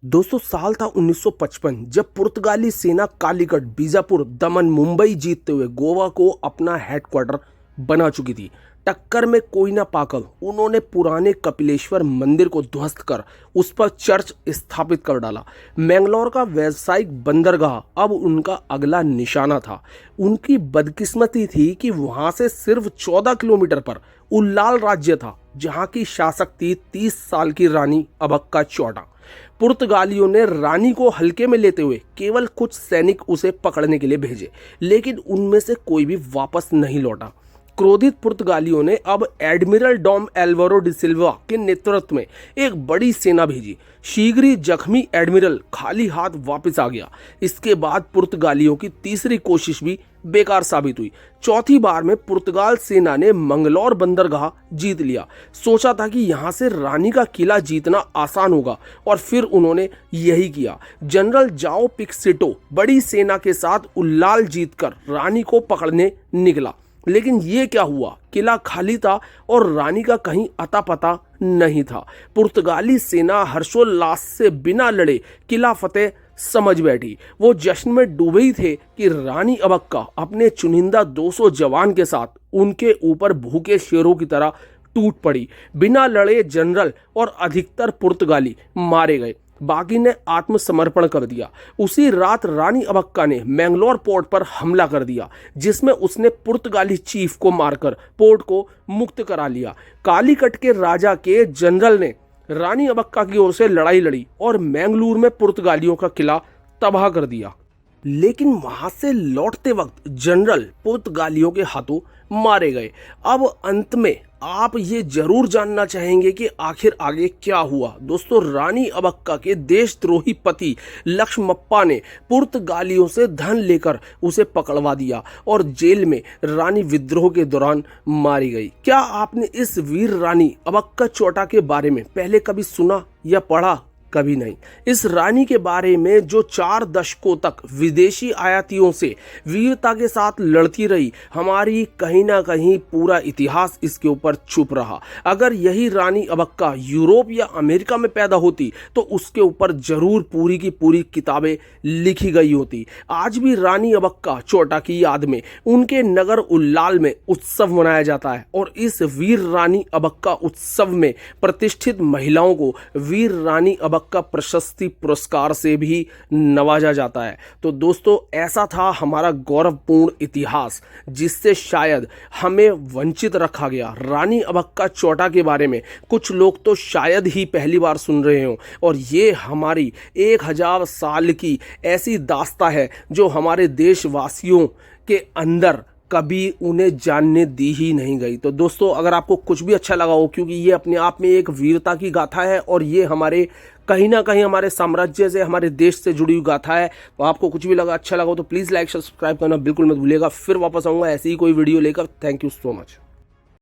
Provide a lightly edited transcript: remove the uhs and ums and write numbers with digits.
दोस्तों साल था 1955 जब पुर्तगाली सेना कालीकट, बीजापुर, दमन, मुंबई जीतते हुए गोवा को अपना हेडक्वार्टर बना चुकी थी। टक्कर में कोई ना पाकर उन्होंने पुराने कपिलेश्वर मंदिर को ध्वस्त कर उस पर चर्च स्थापित कर डाला। मैंगलोर का व्यावसायिक बंदरगाह अब उनका अगला निशाना था। उनकी बदकिस्मती थी कि वहां से सिर्फ 14 किलोमीटर पर उल्लाल राज्य था, जहां की शासक थी 30 साल की रानी अबक्का चौटा। पुर्तगालियों ने रानी को हल्के में लेते हुए केवल कुछ सैनिक उसे पकड़ने के लिए भेजे, लेकिन उनमें से कोई भी वापस नहीं लौटा। क्रोधित पुर्तगालियों ने अब एडमिरल डॉम एल्वारो डी सिल्वा के नेतृत्व में एक बड़ी सेना भेजी। शीघ्र ही जख्मी एडमिरल खाली हाथ वापस आ गया। इसके बाद पुर्तगालियों की तीसरी कोशिश भी बेकार साबित हुई। चौथी बार में पुर्तगाल सेना ने मंगलौर बंदरगाह जीत लिया। सोचा था कि यहां से रानी का किला जीतना आसान होगा और फिर उन्होंने यही किया। जनरल जाओ पिक्सिटो बड़ी सेना के साथ उल्लाल जीतकर रानी को पकड़ने निकला, लेकिन ये क्या हुआ, किला खाली था और रानी का कहीं अता पता नहीं था। पुर्तगाली सेना हर्षोल्लास से बिना लड़े किला फतेह समझ बैठी। वो जश्न में डूबे ही थे कि रानी अबक्का अपने चुनिंदा 200 जवान के साथ उनके ऊपर भूखे शेरों की तरह टूट पड़ी। बिना लड़े जनरल और अधिकतर पुर्तगाली मारे गए, बाकी ने आत्मसमर्पण कर दिया। उसी रात रानी अबक्का ने मैंगलोर पोर्ट पर हमला कर दिया, जिसमें उसने पुर्तगाली चीफ को मारकर पोर्ट को मुक्त करा लिया। कालीकट के राजा के जनरल ने रानी अबक्का की ओर से लड़ाई लड़ी और मैंगलोर में पुर्तगालियों का किला तबाह कर दिया। लेकिन वहां से लौटते वक्त जनरल पुर्तगालियों के हाथों मारे गए। अब अंत में आप ये जरूर जानना चाहेंगे कि आखिर आगे क्या हुआ। दोस्तों, रानी अबक्का के देशद्रोही पति लक्ष्मप्पा ने पुर्तगालियों से धन लेकर उसे पकड़वा दिया और जेल में रानी विद्रोह के दौरान मारी गई। क्या आपने इस वीर रानी अबक्का चौटा के बारे में पहले कभी सुना या पढ़ा? कभी नहीं। इस रानी के बारे में जो 4 दशकों तक विदेशी आयातियों से वीरता के साथ लड़ती रही, हमारी कहीं ना कहीं पूरा इतिहास इसके ऊपर चुप रहा। अगर यही रानी अबक्का यूरोप या अमेरिका में पैदा होती तो उसके ऊपर जरूर पूरी की पूरी किताबें लिखी गई होती। आज भी रानी अबक्का चौटा की याद में उनके नगर उल्लाल में उत्सव मनाया जाता है और इस वीर रानी अबक्का उत्सव में प्रतिष्ठित महिलाओं को वीर रानी अबक्का का प्रशस्ति पुरस्कार से भी नवाजा जाता है। तो दोस्तों, ऐसा था हमारा गौरवपूर्ण इतिहास, जिससे शायद हमें वंचित रखा गया। रानी अबक्का चौटा के बारे में कुछ लोग तो शायद ही पहली बार सुन रहे हो, और ये हमारी 1000 साल की ऐसी दास्तां है जो हमारे देशवासियों के अंदर कभी उन्हें जानने दी ही नहीं गई। तो दोस्तों, अगर आपको कुछ भी अच्छा लगा हो, क्योंकि ये अपने आप में एक वीरता की गाथा है और ये हमारे कहीं ना कहीं हमारे साम्राज्य से, हमारे देश से जुड़ी हुई गाथा है, तो आपको कुछ भी लगा अच्छा लगा हो तो प्लीज़ लाइक सब्सक्राइब करना बिल्कुल मत भूलिएगा। फिर वापस आऊँगा ऐसी ही कोई वीडियो लेकर। Thank you so much.